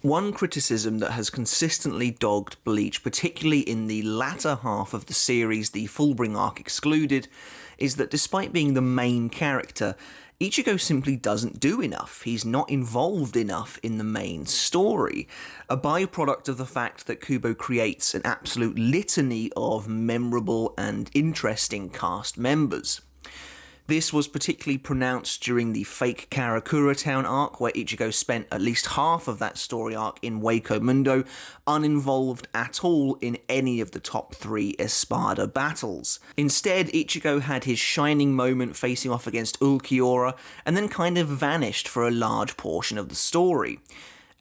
One criticism that has consistently dogged Bleach, particularly in the latter half of the series, the Fullbring arc excluded, is that despite being the main character, Ichigo simply doesn't do enough. He's not involved enough in the main story, a byproduct of the fact that Kubo creates an absolute litany of memorable and interesting cast members. This was particularly pronounced during the fake Karakura Town arc, where Ichigo spent at least half of that story arc in Wako Mundo, uninvolved at all in any of the top 3 Espada battles. Instead, Ichigo had his shining moment facing off against Ulquiorra, and then kind of vanished for a large portion of the story.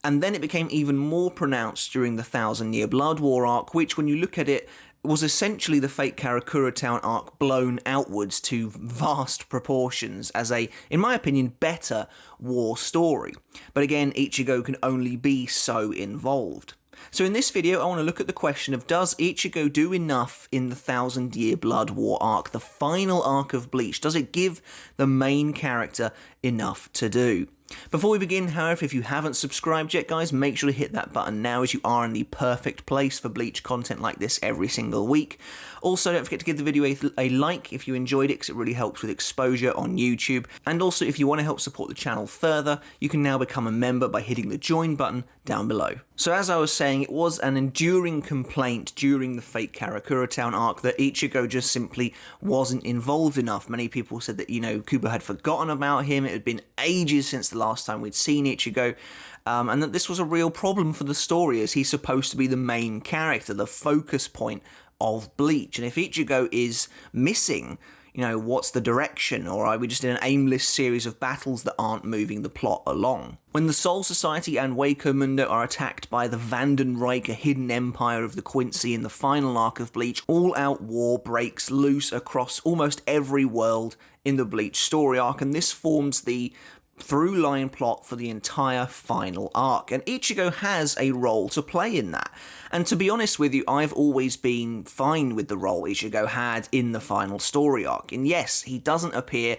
And then it became even more pronounced during the Thousand Year Blood War arc, which, when you look at it, was essentially the fake Karakura Town arc blown outwards to vast proportions as a, in my opinion, better war story. But again, Ichigo can only be so involved. So in this video, I want to look at the question of, does Ichigo do enough in the Thousand Year Blood War arc, the final arc of Bleach? Does it give the main character enough to do? Before we begin, however, if you haven't subscribed yet, guys, make sure to hit that button now, as you are in the perfect place for Bleach content like this every single week. Also, don't forget to give the video a like if you enjoyed it, because it really helps with exposure on YouTube. And also, if you want to help support the channel further, you can now become a member by hitting the join button down below. So as I was saying, it was an enduring complaint during the fake Karakura Town arc that Ichigo just simply wasn't involved enough. Many people said that, Kubo had forgotten about him, it had been ages since the last time we'd seen Ichigo, and that this was a real problem for the story, as he's supposed to be the main character, the focus point of Bleach. And if Ichigo is missing, what's the direction? Or are we just in an aimless series of battles that aren't moving the plot along? When the Soul Society and Wako Mundo are attacked by the Vandenreich, a hidden empire of the Quincy in the final arc of Bleach, all-out war breaks loose across almost every world in the Bleach story arc, and this forms the through-line plot for the entire final arc, and Ichigo has a role to play in that. And to be honest with you, I've always been fine with the role Ichigo had in the final story arc. And yes, he doesn't appear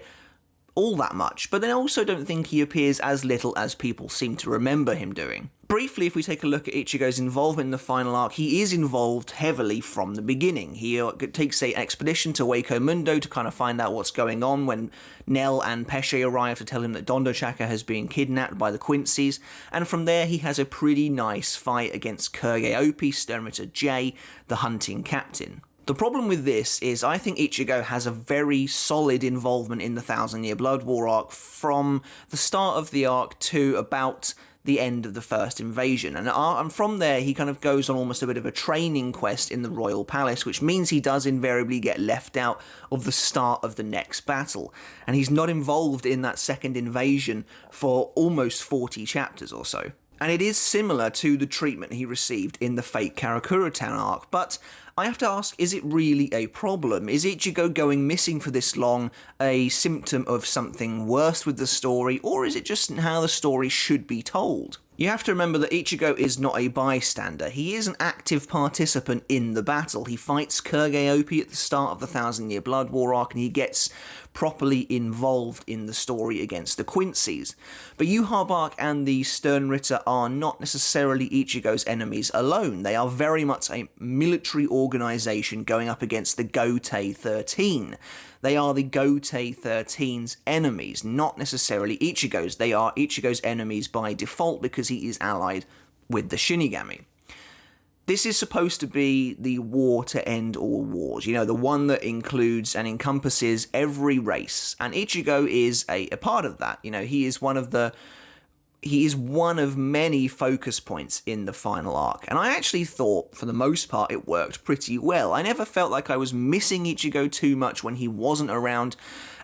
all that much, but then I also don't think he appears as little as people seem to remember him doing. Briefly, if we take a look at Ichigo's involvement in the final arc, he is involved heavily from the beginning. He takes an expedition to Wako Mundo to kind of find out what's going on when Nell and Pesce arrive to tell him that Dondochaka has been kidnapped by the Quincy's, and from there he has a pretty nice fight against Kurosaki, Sternritter J, the hunting captain. The problem with this is I think Ichigo has a very solid involvement in the Thousand Year Blood War arc from the start of the arc to about the end of the first invasion, and from there he kind of goes on almost a bit of a training quest in the Royal Palace, which means he does invariably get left out of the start of the next battle, and he's not involved in that second invasion for almost 40 chapters or so. And it is similar to the treatment he received in the fake Karakura Town arc, but I have to ask, is it really a problem? Is Ichigo going missing for this long a symptom of something worse with the story, or is it just how the story should be told? You have to remember that Ichigo is not a bystander. He is an active participant in the battle. He fights Kurosaki at the start of the Thousand Year Blood War arc, and he gets properly involved in the story against the Quincy's. But Yhwach and the Sternritter are not necessarily Ichigo's enemies alone. They are very much a military organization going up against the Gotei 13. They are the Gotei 13's enemies, not necessarily Ichigo's. They are Ichigo's enemies by default because he is allied with the Shinigami. This is supposed to be the war to end all wars, the one that includes and encompasses every race, and Ichigo is a part of that. He is one of many focus points in the final arc, and I actually thought, for the most part, it worked pretty well. I never felt like I was missing Ichigo too much when he wasn't around,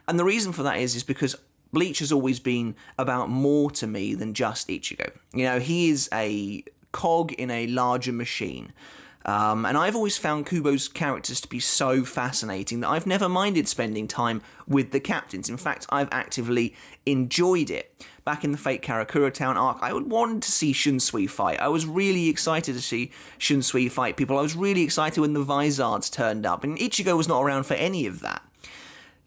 and the reason for that is because Bleach has always been about more to me than just Ichigo. He is a cog in a larger machine. And I've always found Kubo's characters to be so fascinating that I've never minded spending time with the captains. In fact, I've actively enjoyed it. Back in the fake Karakura Town arc, I wanted to see Shunsui fight. I was really excited to see Shunsui fight people. I was really excited when the Vizards turned up, and Ichigo was not around for any of that.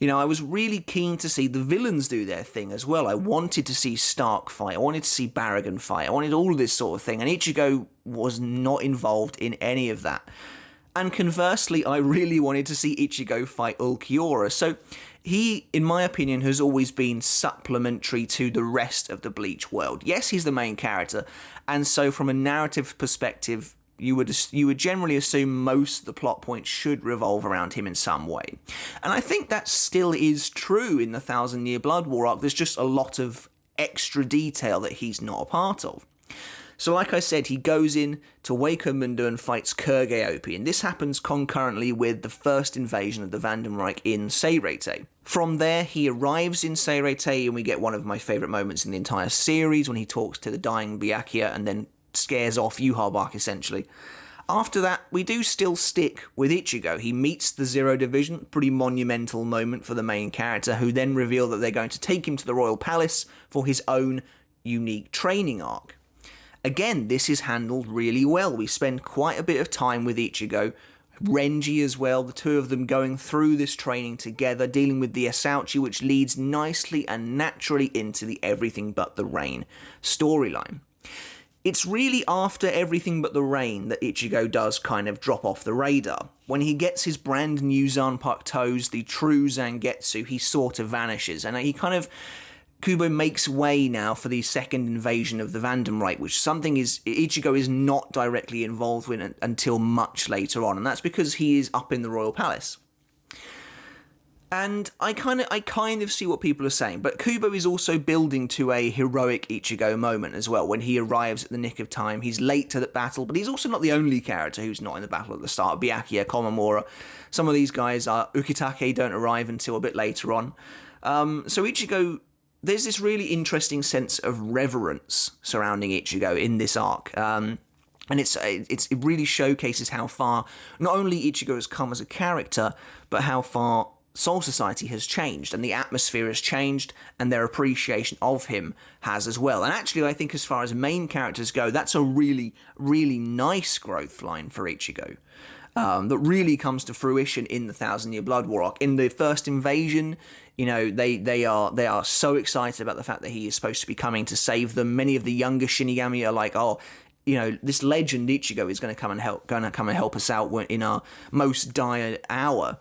You know, I was really keen to see the villains do their thing as well. I wanted to see Stark fight. I wanted to see Barragan fight. I wanted all of this sort of thing. And Ichigo was not involved in any of that. And conversely, I really wanted to see Ichigo fight Ulquiorra. So he, in my opinion, has always been supplementary to the rest of the Bleach world. Yes, he's the main character. And so from a narrative perspective, you would generally assume most of the plot points should revolve around him in some way. And I think that still is true in the Thousand Year Blood War arc. There's just a lot of extra detail that he's not a part of. So like I said, he goes in to Waco Mundo and fights Kurgeopi, and this happens concurrently with the first invasion of the Vandenreich in Seirete. From there, he arrives in Seirete, and we get one of my favourite moments in the entire series when he talks to the dying Byakuya and then scares off Yhwach, essentially. After that, we do still stick with Ichigo. He meets the Zero Division, pretty monumental moment for the main character, who then reveal that they're going to take him to the Royal Palace for his own unique training arc. Again, this is handled really well. We spend quite a bit of time with Ichigo, Renji as well, the two of them going through this training together, dealing with the Asauchi, which leads nicely and naturally into the Everything But the Rain storyline. It's really after Everything But the Rain that Ichigo does kind of drop off the radar. When he gets his brand new Zanpakutos, the true Zangetsu, he sort of vanishes, and he kind of... Kubo makes way now for the second invasion of the Vandenreich, which Ichigo is not directly involved with until much later on, and that's because he is up in the Royal Palace. And I kind of see what people are saying, but Kubo is also building to a heroic Ichigo moment as well. When he arrives at the nick of time, he's late to the battle, but he's also not the only character who's not in the battle at the start. Byakuya, Komamura, some of these guys Ukitake don't arrive until a bit later on. So Ichigo... There's this really interesting sense of reverence surrounding Ichigo in this arc. And it really showcases how far not only Ichigo has come as a character, but how far Soul Society has changed, and the atmosphere has changed, and their appreciation of him has as well. And actually, I think as far as main characters go, that's a really, really nice growth line for Ichigo. That really comes to fruition in the Thousand Year Blood War arc. In the first invasion, you know, they are so excited about the fact that he is supposed to be coming to save them. Many of the younger Shinigami are like, oh, you know, this legend Ichigo is going to come and help us out in our most dire hour.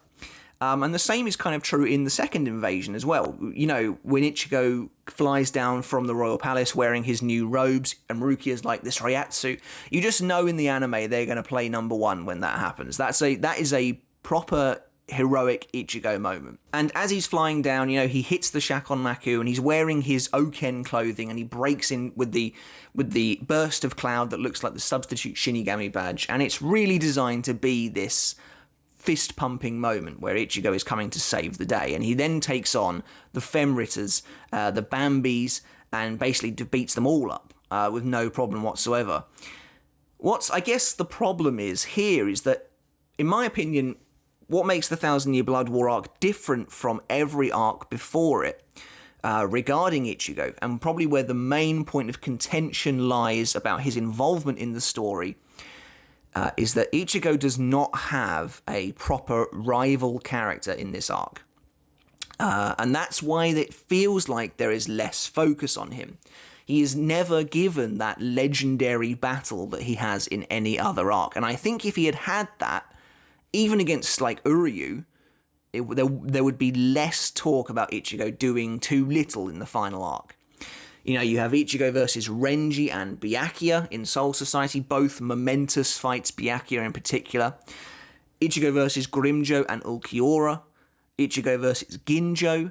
And the same is kind of true in the second invasion as well. You know, when Ichigo flies down from the Royal Palace wearing his new robes, and Rukia's like this Ryatsu, you just know in the anime they're going to play number one when that happens. That is a proper heroic Ichigo moment. And as he's flying down, you know, he hits the Shakon Maku, and he's wearing his Oken clothing, and he breaks in with the burst of cloud that looks like the substitute Shinigami badge, and it's really designed to be this fist-pumping moment where Ichigo is coming to save the day, and he then takes on the Femritters, the Bambis, and basically beats them all up with no problem whatsoever. I guess the problem is that, in my opinion, what makes the Thousand Year Blood War arc different from every arc before it regarding Ichigo, and probably where the main point of contention lies about his involvement in the story, is that Ichigo does not have a proper rival character in this arc. And that's why it feels like there is less focus on him. He is never given that legendary battle that he has in any other arc. And I think if he had had that, even against, like, Uryu, there would be less talk about Ichigo doing too little in the final arc. You know, you have Ichigo versus Renji and Byakuya in Soul Society, both momentous fights, Byakuya in particular. Ichigo versus Grimmjow and Ulquiorra. Ichigo versus Ginjo.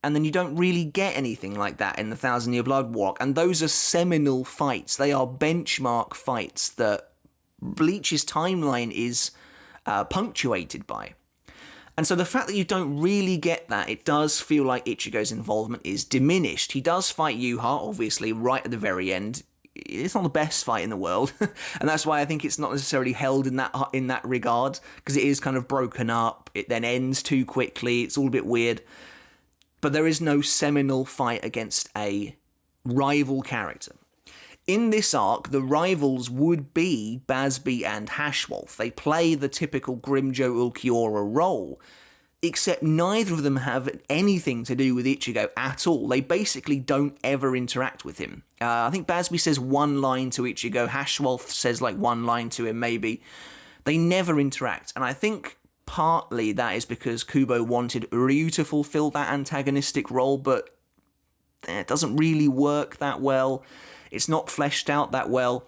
And then you don't really get anything like that in the Thousand Year Blood War. And those are seminal fights. They are benchmark fights that Bleach's timeline is punctuated by. And so the fact that you don't really get that, it does feel like Ichigo's involvement is diminished. He does fight Yuha, obviously, right at the very end. It's not the best fight in the world, and that's why I think it's not necessarily held in that regard, because it is kind of broken up. It then ends too quickly. It's all a bit weird. But there is no seminal fight against a rival character. In this arc, the rivals would be Bazby and Hashwolf. They play the typical Grimmjow Ulquiorra role. except neither of them have anything to do with Ichigo at all. They basically don't ever interact with him. I think Basby says one line to Ichigo, Hashwolf says like one line to him maybe. They never interact, and I think partly that is because Kubo wanted Uryu to fulfill that antagonistic role, but it doesn't really work that well. It's not fleshed out that well.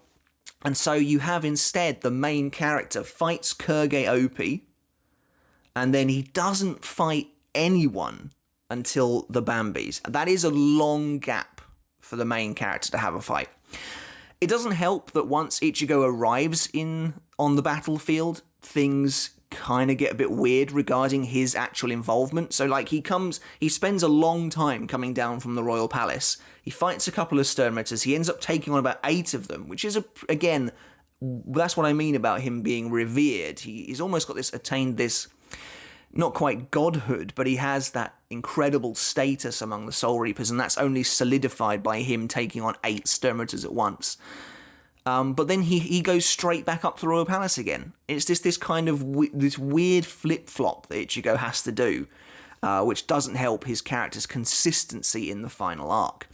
And so you have instead the main character fights Kurge Opie, and then he doesn't fight anyone until the Bambis. That is a long gap for the main character to have a fight. It doesn't help that once Ichigo arrives on the battlefield, things kind of get a bit weird regarding his actual involvement. So like he spends a long time coming down from the Royal Palace. He fights a couple of Sternritters. He ends up taking on about 8 of them, which is again, that's what I mean about him being revered. He's almost got attained this, not quite godhood, but he has that incredible status among the Soul Reapers, and that's only solidified by him taking on 8 Sternritters at once. But then he goes straight back up to the Royal Palace again. It's just this kind of this weird flip-flop that Ichigo has to do, which doesn't help his character's consistency in the final arc.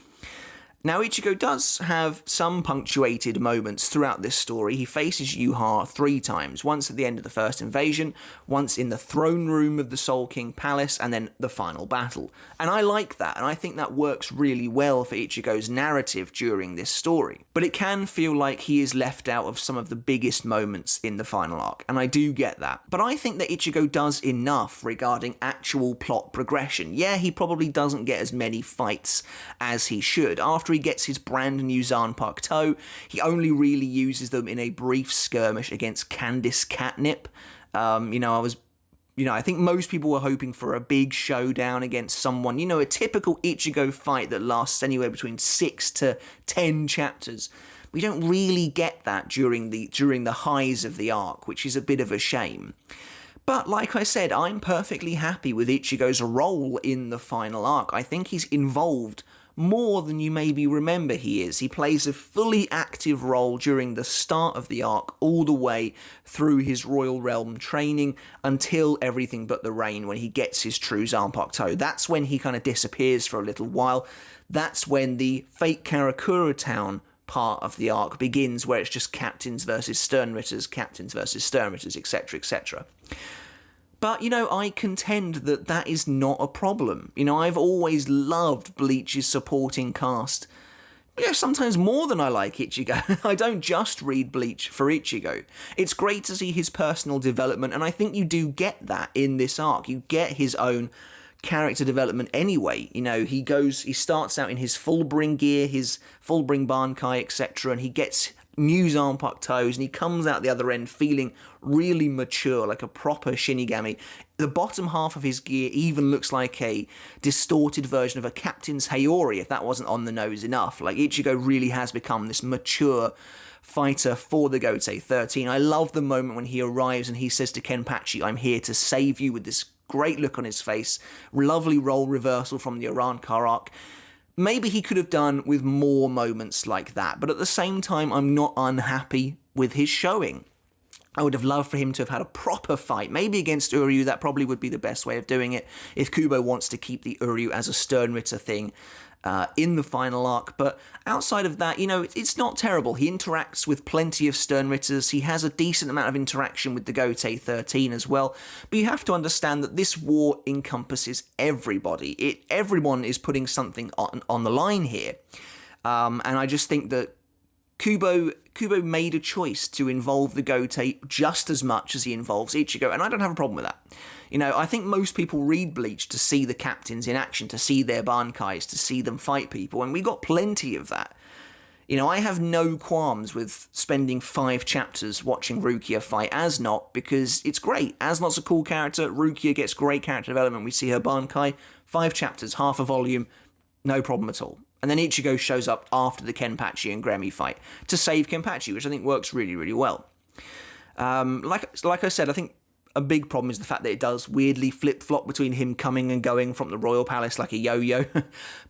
Now, Ichigo does have some punctuated moments throughout this story. He faces Yuha 3 times, once at the end of the first invasion, once in the throne room of the Soul King Palace, and then the final battle. And I like that, and I think that works really well for Ichigo's narrative during this story. But it can feel like he is left out of some of the biggest moments in the final arc, and I do get that. But I think that Ichigo does enough regarding actual plot progression. Yeah, he probably doesn't get as many fights as he should. After he gets his brand new Zanpakuto, he only really uses them in a brief skirmish against Candice Catnip. I think most people were hoping for a big showdown against someone, a typical Ichigo fight that lasts anywhere between 6 to 10 chapters. We don't really get that during the highs of the arc, which is a bit of a shame. But like I said, I'm perfectly happy with Ichigo's role in the final arc. I think he's involved more than you maybe remember he is. He plays a fully active role during the start of the arc all the way through his Royal Realm training until Everything But the Rain, when he gets his true Zanpakuto. That's when he kind of disappears for a little while. That's when the fake Karakura town part of the arc begins, where it's just captains versus Sternritters, etc, etc. But, I contend that that is not a problem. I've always loved Bleach's supporting cast. Sometimes more than I like Ichigo. I don't just read Bleach for Ichigo. It's great to see his personal development, and I think you do get that in this arc. You get his own character development anyway. He starts out in his Fullbring gear, his Fullbring Bankai, etc., and he gets new Zanpakutos, and he comes out the other end feeling really mature, like a proper Shinigami. The bottom half of his gear even looks like a distorted version of a Captain's Hayori, if that wasn't on the nose enough. Like, Ichigo really has become this mature fighter for the Gotei 13. I love the moment when he arrives and he says to Kenpachi, "I'm here to save you," with this great look on his face. Lovely role reversal from the Arrancar arc. Maybe he could have done with more moments like that, but at the same time, I'm not unhappy with his showing. I would have loved for him to have had a proper fight, maybe against Uryu. That probably would be the best way of doing it, if Kubo wants to keep the Uryu as a Sternritter thing in the final arc. But outside of that, it's not terrible. He interacts with plenty of Sternritters. He has a decent amount of interaction with the Gotei 13 as well. But you have to understand that this war encompasses everybody. Everyone is putting something on the line here. And I just think that Kubo made a choice to involve the Gotei just as much as he involves Ichigo, and I don't have a problem with that. I think most people read Bleach to see the captains in action, to see their Bankais, to see them fight people, and we got plenty of that. I have no qualms with spending 5 chapters watching Rukia fight Asnot, because it's great. Asnot's a cool character, Rukia gets great character development, we see her Bankai, 5 chapters, half a volume, no problem at all. And then Ichigo shows up after the Kenpachi and Gremmy fight to save Kenpachi, which I think works really, really well. Like I said, I think a big problem is the fact that it does weirdly flip-flop between him coming and going from the Royal Palace like a yo-yo.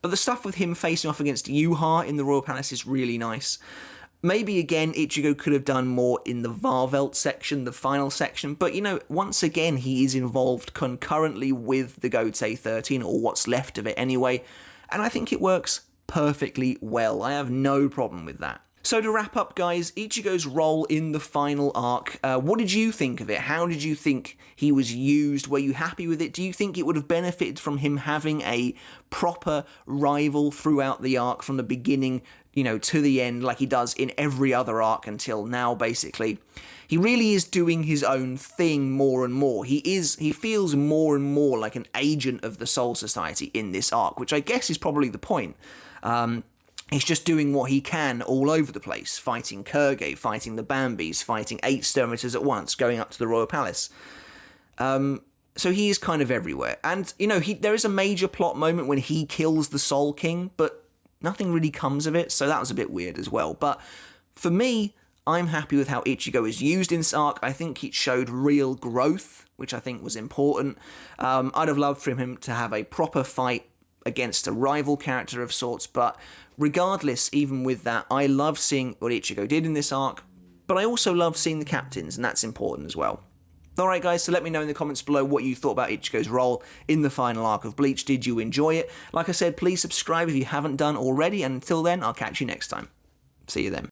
But the stuff with him facing off against Yuha in the Royal Palace is really nice. Maybe, again, Ichigo could have done more in the Varvelt section, the final section, but, you know, once again, he is involved concurrently with the Gotei 13, or what's left of it anyway, and I think it works perfectly well. I have no problem with that. So to wrap up, guys, Ichigo's role in the final arc, what did you think of it? How did you think he was used? Were you happy with it? Do you think it would have benefited from him having a proper rival throughout the arc from the beginning, you know, to the end, like he does in every other arc until now, basically? He really is doing his own thing more and more. He feels more and more like an agent of the Soul Society in this arc, which I guess is probably the point. He's just doing what he can all over the place, fighting Kurge, fighting the Bambis, fighting 8 Sturmitors at once, going up to the Royal Palace. So he is kind of everywhere. And, you know, there is a major plot moment when he kills the Soul King, but nothing really comes of it, so that was a bit weird as well. But for me, I'm happy with how Ichigo is used in this arc. I think it showed real growth, which I think was important. I'd have loved for him to have a proper fight against a rival character of sorts, but regardless, even with that, I love seeing what Ichigo did in this arc, but I also love seeing the captains, and that's important as well. Alright guys, so let me know in the comments below what you thought about Ichigo's role in the final arc of Bleach. Did you enjoy it? Like I said, please subscribe if you haven't done already, and until then, I'll catch you next time. See you then.